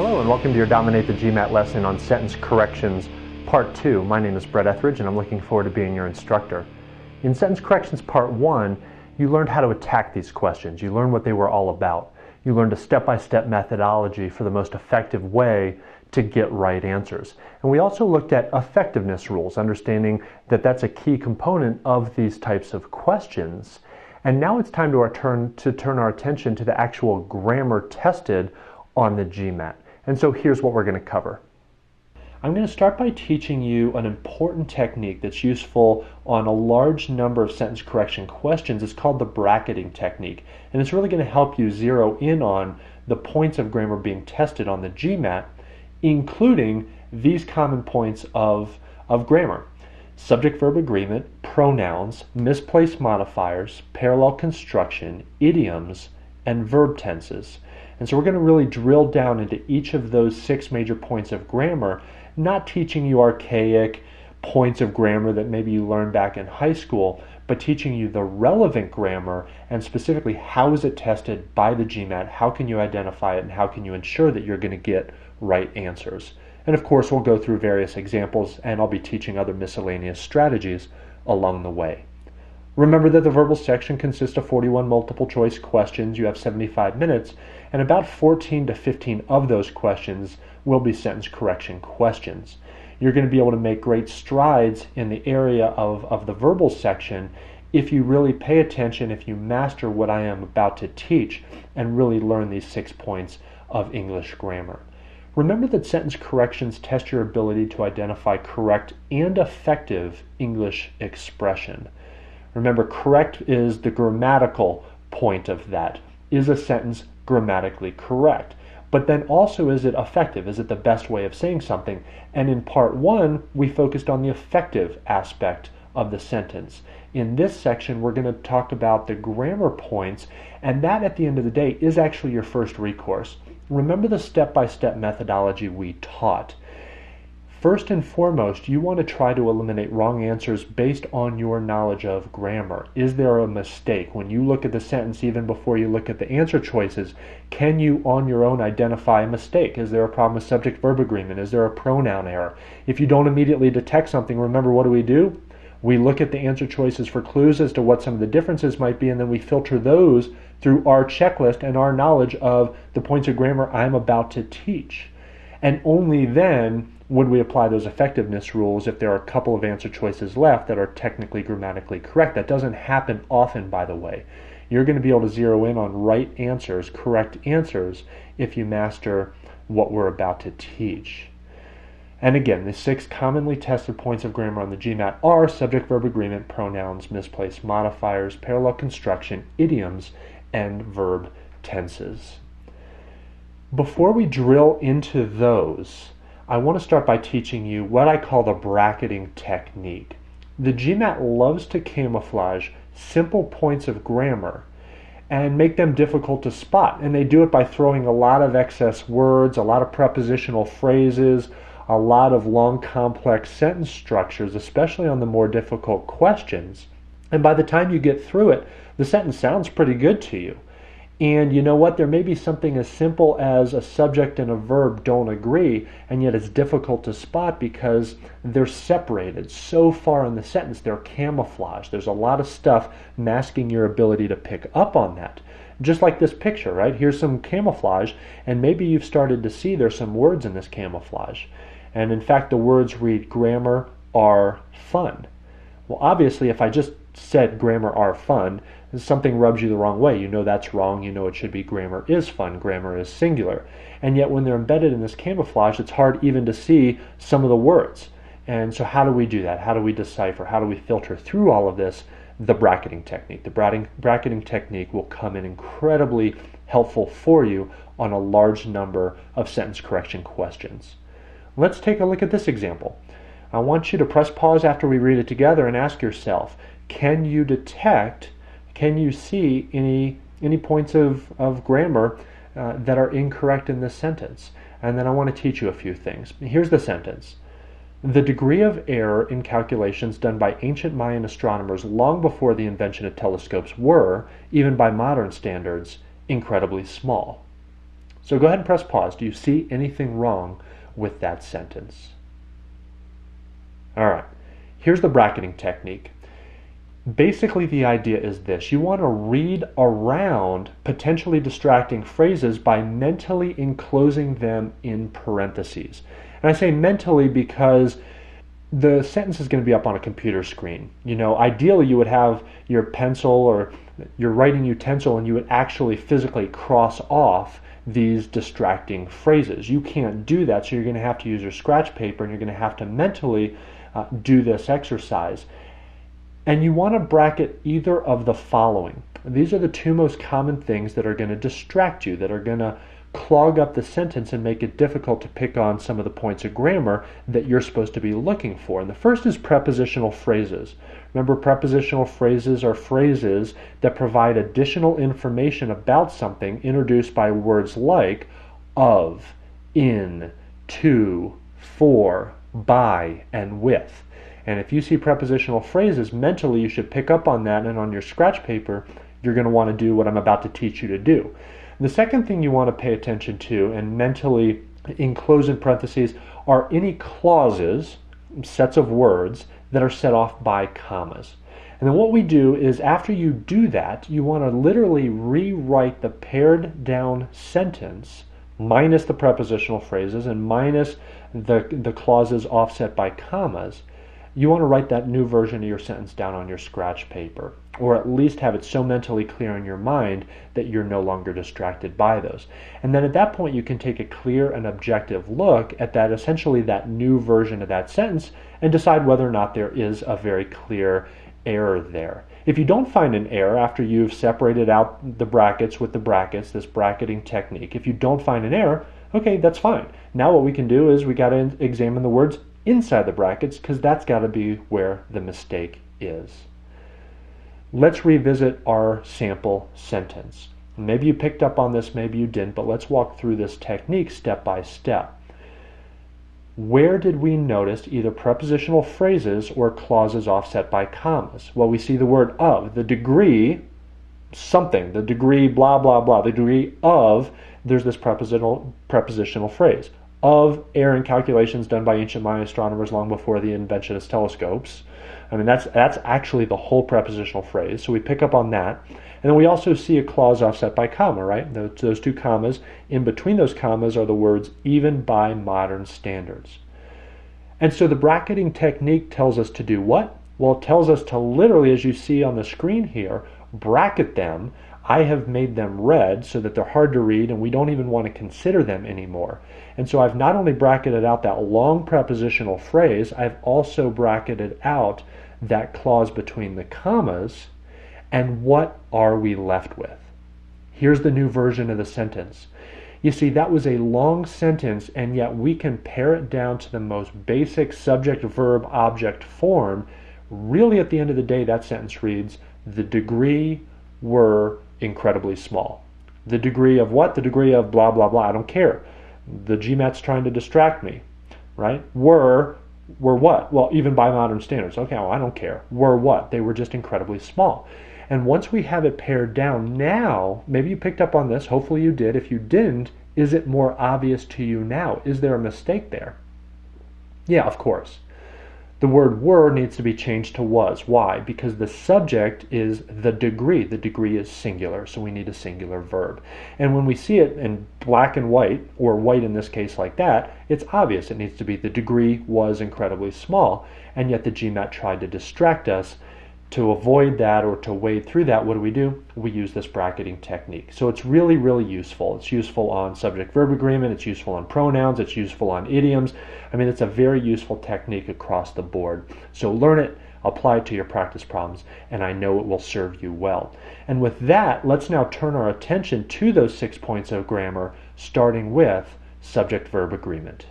Hello and welcome to your Dominate the GMAT lesson on sentence corrections part 2. My name is Brett Etheridge and I'm looking forward to being your instructor. In sentence corrections part 1, you learned how to attack these questions. You learned what they were all about. You learned a step-by-step methodology for the most effective way to get right answers. And we also looked at effectiveness rules, understanding that that's a key component of these types of questions. And now it's time to turn our attention to the actual grammar tested on the GMAT. And so here's what we're going to cover. I'm going to start by teaching you an important technique that's useful on a large number of sentence correction questions. It's called the bracketing technique. And it's really going to help you zero in on the points of grammar being tested on the GMAT, including these common points of grammar: subject-verb agreement, pronouns, misplaced modifiers, parallel construction, idioms, and verb tenses. And so we're going to really drill down into each of those 6 major points of grammar, not teaching you archaic points of grammar that maybe you learned back in high school, but teaching you the relevant grammar and specifically how is it tested by the GMAT, how can you identify it, and how can you ensure that you're going to get right answers. And of course, we'll go through various examples and I'll be teaching other miscellaneous strategies along the way. Remember that the verbal section consists of 41 multiple choice questions. You have 75 minutes, and about 14 to 15 of those questions will be sentence correction questions. You're going to be able to make great strides in the area of the verbal section if you really pay attention, if you master what I am about to teach, and really learn these 6 points of English grammar. Remember that sentence corrections test your ability to identify correct and effective English expression. Remember, correct is the grammatical point of that. Is a sentence grammatically correct? But then also, is it effective? Is it the best way of saying something? And in part 1, we focused on the effective aspect of the sentence. In this section, we're going to talk about the grammar points, and that at the end of the day is actually your first recourse. Remember the step-by-step methodology we taught. First and foremost, you want to try to eliminate wrong answers based on your knowledge of grammar. Is there a mistake? When you look at the sentence, even before you look at the answer choices, can you on your own identify a mistake? Is there a problem with subject-verb agreement? Is there a pronoun error? If you don't immediately detect something, remember, what do? We look at the answer choices for clues as to what some of the differences might be, and then we filter those through our checklist and our knowledge of the points of grammar I'm about to teach. And only then would we apply those effectiveness rules if there are a couple of answer choices left that are technically grammatically correct. That doesn't happen often, by the way. You're going to be able to zero in on right answers, correct answers, if you master what we're about to teach. And again, the 6 commonly tested points of grammar on the GMAT are subject-verb agreement, pronouns, misplaced modifiers, parallel construction, idioms, and verb tenses. Before we drill into those, I want to start by teaching you what I call the bracketing technique. The GMAT loves to camouflage simple points of grammar and make them difficult to spot. And they do it by throwing a lot of excess words, a lot of prepositional phrases, a lot of long complex sentence structures, especially on the more difficult questions. And by the time you get through it, the sentence sounds pretty good to you. And you know what? There may be something as simple as a subject and a verb don't agree, and yet it's difficult to spot because they're separated so far in the sentence. They're camouflaged. There's a lot of stuff masking your ability to pick up on that. Just like this picture, right? Here's some camouflage, and maybe you've started to see there's some words in this camouflage. And in fact, the words read, grammar are fun. Well, obviously, if I just said grammar are fun, something rubs you the wrong way. You know that's wrong. You know it should be grammar is fun. Grammar is singular. And yet when they're embedded in this camouflage, it's hard even to see some of the words. And so how do we do that? How do we decipher? How do we filter through all of this? The bracketing technique. The bracketing technique will come in incredibly helpful for you on a large number of sentence correction questions. Let's take a look at this example. I want you to press pause after we read it together and ask yourself, can you see any points of grammar that are incorrect in this sentence? And then I want to teach you a few things. Here's the sentence. The degree of error in calculations done by ancient Mayan astronomers long before the invention of telescopes were, even by modern standards, incredibly small. So go ahead and press pause. Do you see anything wrong with that sentence? All right, here's the bracketing technique. Basically, the idea is this. You want to read around potentially distracting phrases by mentally enclosing them in parentheses. And I say mentally because the sentence is going to be up on a computer screen. You know, ideally you would have your pencil or your writing utensil and you would actually physically cross off these distracting phrases. You can't do that, so you're going to have to use your scratch paper and you're going to have to mentally do this exercise. And you want to bracket either of the following. These are the two most common things that are going to distract you, that are going to clog up the sentence and make it difficult to pick on some of the points of grammar that you're supposed to be looking for. And the first is prepositional phrases. Remember, prepositional phrases are phrases that provide additional information about something introduced by words like of, in, to, for, by, and with. And if you see prepositional phrases, mentally you should pick up on that, and on your scratch paper you're going to want to do what I'm about to teach you to do. The second thing you want to pay attention to and mentally enclose in parentheses are any clauses, sets of words, that are set off by commas. And then what we do is, after you do that, you want to literally rewrite the pared down sentence minus the prepositional phrases and minus the clauses offset by commas. You want to write that new version of your sentence down on your scratch paper, or at least have it so mentally clear in your mind that you're no longer distracted by those. And then at that point you can take a clear and objective look at that, essentially that new version of that sentence, and decide whether or not there is a very clear error there. If you don't find an error after you've separated out the brackets with the brackets, this bracketing technique, if you don't find an error, okay, that's fine. Now what we can do is we got to examine the words inside the brackets, because that's got to be where the mistake is. Let's revisit our sample sentence. Maybe you picked up on this, maybe you didn't, but let's walk through this technique step by step. Where did we notice either prepositional phrases or clauses offset by commas? Well, we see the word of, the degree something, the degree blah blah blah, the degree of, there's this prepositional phrase. Of air and calculations done by ancient Mayan astronomers long before the invention of telescopes. I mean, that's actually the whole prepositional phrase, so we pick up on that. And then we also see a clause offset by comma, right? Those two commas. In between those commas are the words even by modern standards. And so the bracketing technique tells us to do what? Well, it tells us to literally, as you see on the screen here, bracket them. I have made them red so that they're hard to read and we don't even want to consider them anymore. And so I've not only bracketed out that long prepositional phrase, I've also bracketed out that clause between the commas. And what are we left with? Here's the new version of the sentence. You see, that was a long sentence, and yet we can pare it down to the most basic subject, verb, object form. Really, at the end of the day, that sentence reads, the degree were incredibly small. The degree of what? The degree of blah, blah, blah. I don't care. The GMAT's trying to distract me, right? Were what? Well, even by modern standards. Okay, well, I don't care. Were what? They were just incredibly small. And once we have it pared down, now, maybe you picked up on this, hopefully you did. If you didn't, is it more obvious to you now? Is there a mistake there? Yeah, of course. The word were needs to be changed to was. Why? Because the subject is the degree. The degree is singular, so we need a singular verb. And when we see it in black and white, or white in this case like that, it's obvious. It needs to be the degree was incredibly small, and yet the GMAT tried to distract us. To avoid that or to wade through that, what do? We use this bracketing technique. So it's really, really useful. It's useful on subject-verb agreement. It's useful on pronouns. It's useful on idioms. I mean, it's a very useful technique across the board. So learn it, apply it to your practice problems, and I know it will serve you well. And with that, let's now turn our attention to those 6 points of grammar, starting with subject-verb agreement.